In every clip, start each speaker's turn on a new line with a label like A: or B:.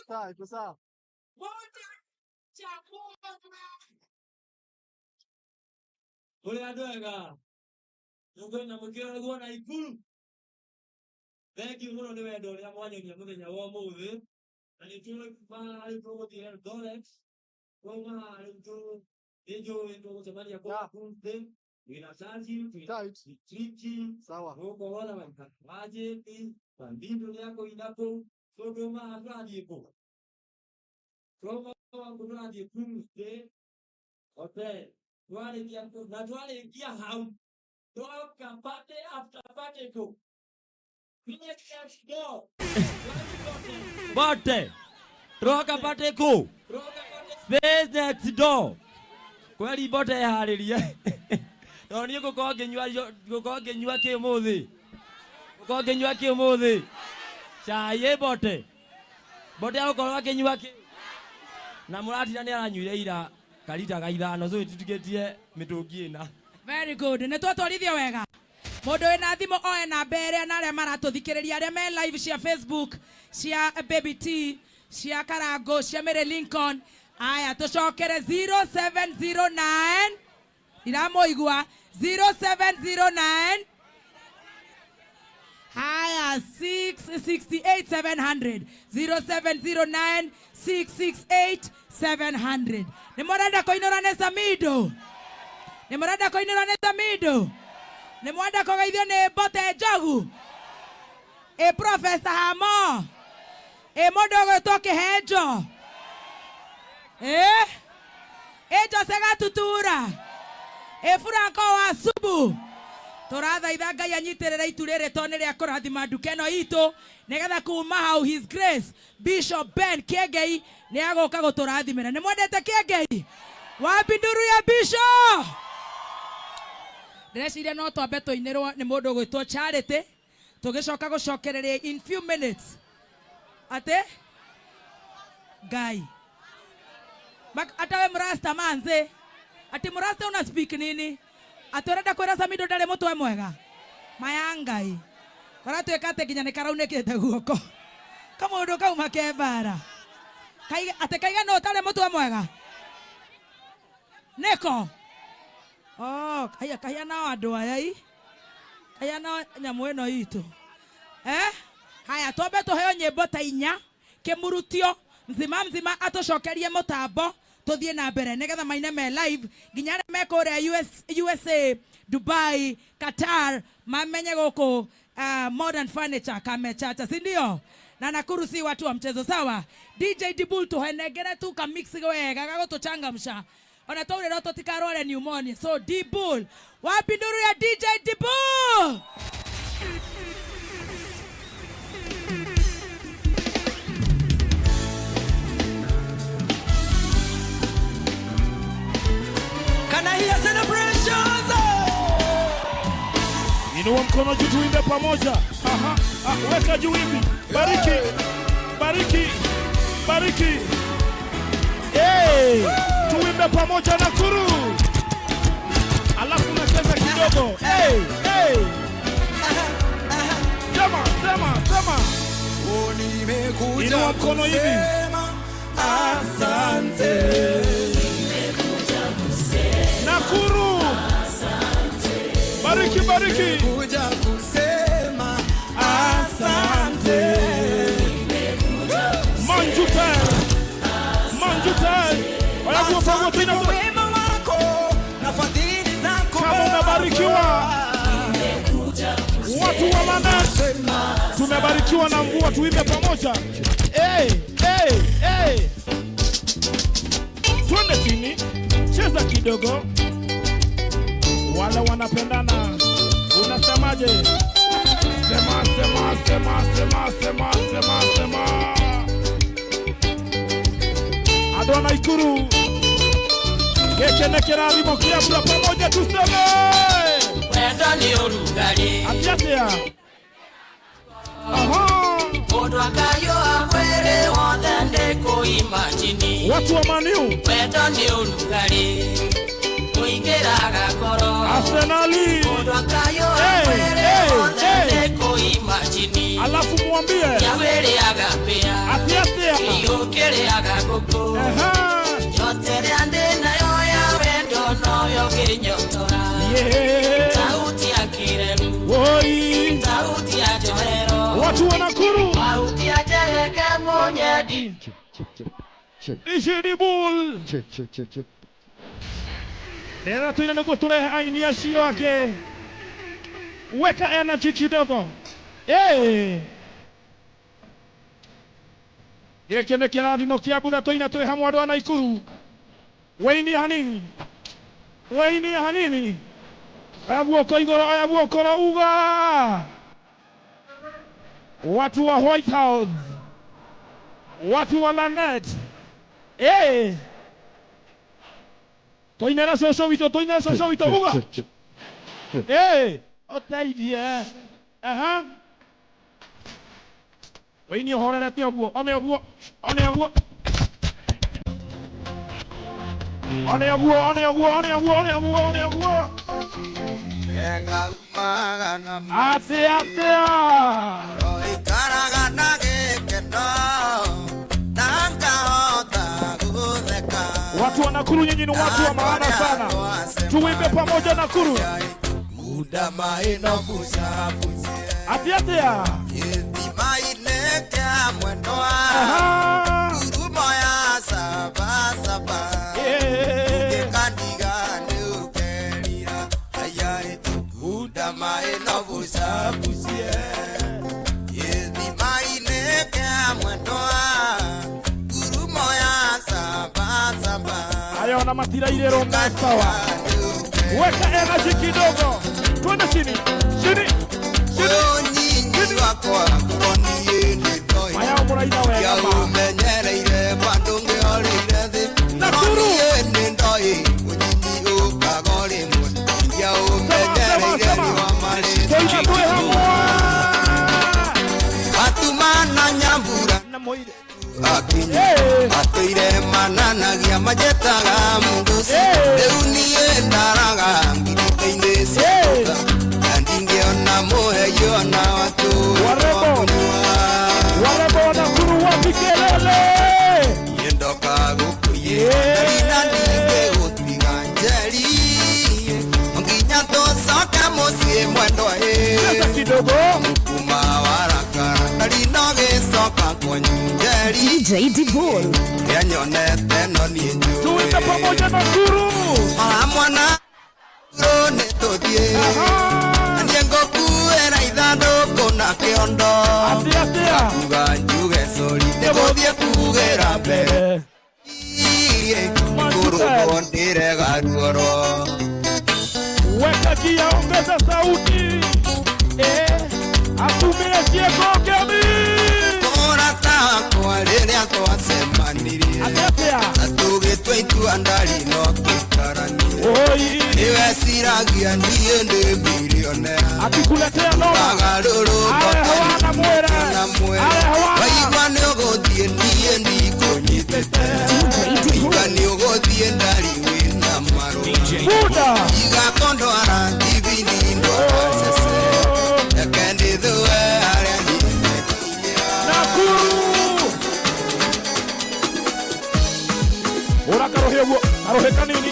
A: Sawa, iko sawa.
B: Ule adoega. Nungo na mukira go na ikuru. Thank you muno ni wendo ria mwanyonia muthenya wa muthi. Na ni tuwe bana ali promote ya Dolex. Roma ali ndio tutamania kwa kunde. Ina saji triki
A: sawa.
B: Huko wala waje ni bandido yako inapo Sodoma afradi ipo. Roma afradi kunde. Hotel. Tuale kia na tuale kia hau. Toka pate after pate ko. Bote. Toka pate ko. Space next door. Kweli bote haleluya. Ndio guko ngenywa kimuthi. Guko ngenywa kimuthi. Chaye bote. Bote akorwa kenywa ki. Na murati nani aranyuire ira karita gaithano so tutigetie mitungi ina.
C: Very good. Ne twatwarithia wega. Mundu wina thimo oe na mbere na aria maratuthikiriria aria me live cia Facebook, cia Baby T, cia Karango, cia Mary Lincoln. Aya tucokere 0709 iramoigua 0709 haya 668 700 0709 668 700. Nimorenda koinora nesa mido. Nimorenda koinora nesa mido. Nimorenda kogaithio ni Bote Njogu. Professor Hamo. Mundu gwitwo Kihenjo. Jose Tutura. Franco wa Subu. Turathaitha Ngai anyitirira itu riri tone ria kurathima nduka ino itu nigetha kuma hau His Grace Bishop Ben Kiengei ni agoka guturathimira. Ni mwendete Kiengei? Wapi nduru ya Bishop? Ndĩreciria no twambe tũinĩrwo nĩ mũndũ gwĩtwo Charity tũgĩcoka gũcokereria in few minutes. Ate Ngai atawe mrasta manze ati mrasta una speak nini aturenda kwĩra Samido ndarĩ mũtwe mwega maya Ngai aratuĩka atĩ nginya nĩ karaunĩkĩte guoko kamũndũ kauma kembara atĩ kaiga no ũtarĩ mũtwe mwega nĩko kaya na andũ aya kaya na nyamũ ĩno itũ haya twambe tũheo nyĩmbo ta 4 kĩmurutio mzima atucokerie mũtambo tuthie na mbere nigetha maine me live nginya me kũrĩa USA, Dubai, Qatar mamenye gũkũ Modern Furniture kamechacha, si ndio? Na Nakuru si watu wa mchezo, sawa? DJ Dibul tuhenengere tu ka mix wega gagũtũchangamsha ona tũrĩro tũtikarware pneumonia. So Dibul, wapi nduru ya DJ Dibul?
D: Inua mkono juu tuimbe pamoja. Weka juu hivi. Bariki. Bariki. Bariki. Tuimbe pamoja Nakuru. Alafu nacheza kidogo. Sema. Inua mkono hivi.
E: Asante.
D: Nakuru. Bariki.
E: Kuja kusema asante.
D: Manjutai. Walakuwa pamoja na
E: wema wako na fadhili zako.
D: Kama unabarikiwa. Watu wa Manase tumebarikiwa na mvua, tuimbe pamoja. Twende chini, cheza kidogo. Wale wanapendana, unasemaje? Sema. Adona Ikuru. Gekenekera rimo kiabula pamoja tuseme.
E: Wendo ni urugari.
D: Atiatia.
E: Odwakayo akwere wothe kuimagine.
D: Watu wa Maniu.
E: Wendo ni urugari. Kuingeraga koro.
D: Arsenali.
E: Odwakayo akwere wothe kuimagine.
D: Alafu mwambie.
E: Yawele agapea.
D: Atiatia.
E: Iyokele agakoko. Yote ande na yoya wendo no yogenyotora. Sauti ya kiremu.
D: Oi.
E: Sauti ya johero.
D: Watu wa Nakuru.
E: Sauti ya jeleke monyedi.
D: Ishini Bull. Nena tuina kutule aini ya shio wake. Weka energy kidogo. Yekene kiradi no kiabuna tuina tule hamwado wa Naikuru. Waini hanini. Waini hanini. Ayabuoko igoro, ayabuoko na uga. Watu wa White House. Watu wa Lanet. Toinera sosho vito uga. Otaivia. Waini hora na tiabuo, ane abuo. Atea. Watu wa Nakuru nyinyi ni watu wa maana sana. Tuimbe pamoja Nakuru.
E: Muda maino kusafuzi.
D: Atea.
E: Yedi maileka mwenoa. Kurumo ya saba. Ukekandiga ni ukerira. Ayae muda maino kusafuzi. Yedi maileka mwenoa. Kurumo ya saba.
D: Ayo na matira ile ronga sawa. Weka energy kidogo. Twende chini.
E: Nyinyi wako wakoniye ni toi.
D: Maya muraina wega.
E: Ya umenyereire bandunge orire thi.
D: Nakuru
E: ni toi. Nyinyi ukagore mwe. Ya umenyereire ni wa mali.
D: Toina tue hamwa.
E: Atumana nyambura.
D: Na moire.
E: Akinyi. Atuire mananagia majetaga mundusi. Euniye ndaraga ngiriteine sikuta. Ndingeona moheyo na watu.
D: Warebo Nakuru wapikelele.
E: Yendoka gukuye. Nina ninge utiganjeri. Onginya tosoka musie mwendo
D: Sasa kidogo.
E: Mukuma warakara. Nalinoge soka kwenjeri.
A: DJ D-Bull.
E: Yanyonete no ninju.
D: Tuimbe pamoja Nakuru.
E: Mwana Rone todie. Ndiengo kuera idando kona kiondo.
D: Atea.
E: Kuga njuge sori. Negodie kugera mbere. Kuru kondire garuoro.
D: Weka kia ongeza sauti. Atumie kieko kemi.
E: Kora takwa liria twasemanirie.
D: Atea.
E: Atugitwe ituandari no tukaranie.
D: Oi.
E: Niwe siragia niye ndi milionea.
D: Akikuletea noma.
E: Agaruru
D: Hawana mwere.
E: Waigwa ni ugothie niye ndikunyitete. Waigwa ni ugothie ndari wina maru.
D: Buda.
E: Igakondwara ibindi ndwara sese. Ekendi thuwe aria ndinekinyira.
D: Nakuru. Ora karoheguo. Karohe kanini.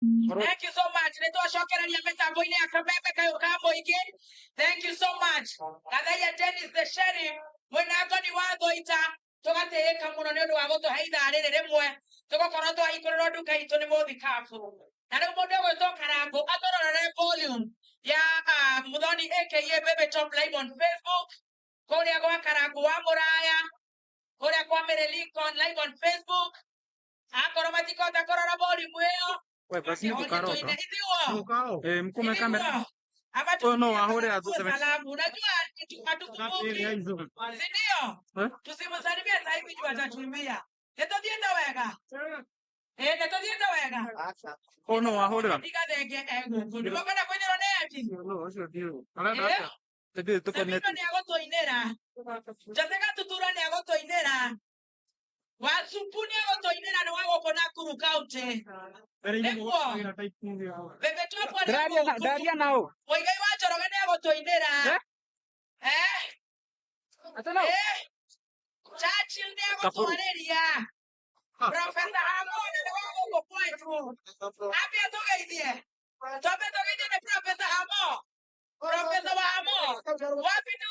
C: Thank you so much. Nitoshokereria mitambo-ini ya Kameme kayo kamoingi. Thank you so much. Gathaiya Dennis the sheriff mwinago ni wathoita tugatĩĩka mũno nĩ ũndũ wa gũtũhe ithaa rĩrĩ rĩmwe tũgũkorwo twahingũrĩrwo nduka itũ nĩ mũthikabu. Na rĩu mũndũ ũgwĩtwo Karangũ atũrorere volume ya Muthoni aka Baby Top live on Facebook, kũrĩa gwa Karangũ wa Mũraya, kũrĩa kwa Mary Lincoln live on Facebook. Akorwo matikota kũrora volume ĩyo
A: basi tukaroka.
C: Ithiwa.
A: Mkume kamera.
C: Ama
A: Oh no, ahore atuseme.
C: salamu. Unajua hatukumbuki. Sindio? Tusimsalimie sasa hivi juu atatuimbia. Netothienda wega. Netothienda wega.
A: Oh no, ahore.
C: Ndiga thenge ego. Ndimokana kwenye roneti.
A: No, ucio ndio. Ala. Tete tukonete.
C: Ni agotoinera. Jatega tutura ni agotoinera. Wasupuni agotoinera ni wago kona Nakuru County. Bebe topo
A: Daria nao.
C: Oigai wachoroga ni agotoinera.
A: Atano.
C: Churchill ni agotwareria. Professor Hamona ni wago gukwetu. Abia tugeithie. Tobe tugeithie ni Professor Hamo. Professor wa Hamo. Wapi ni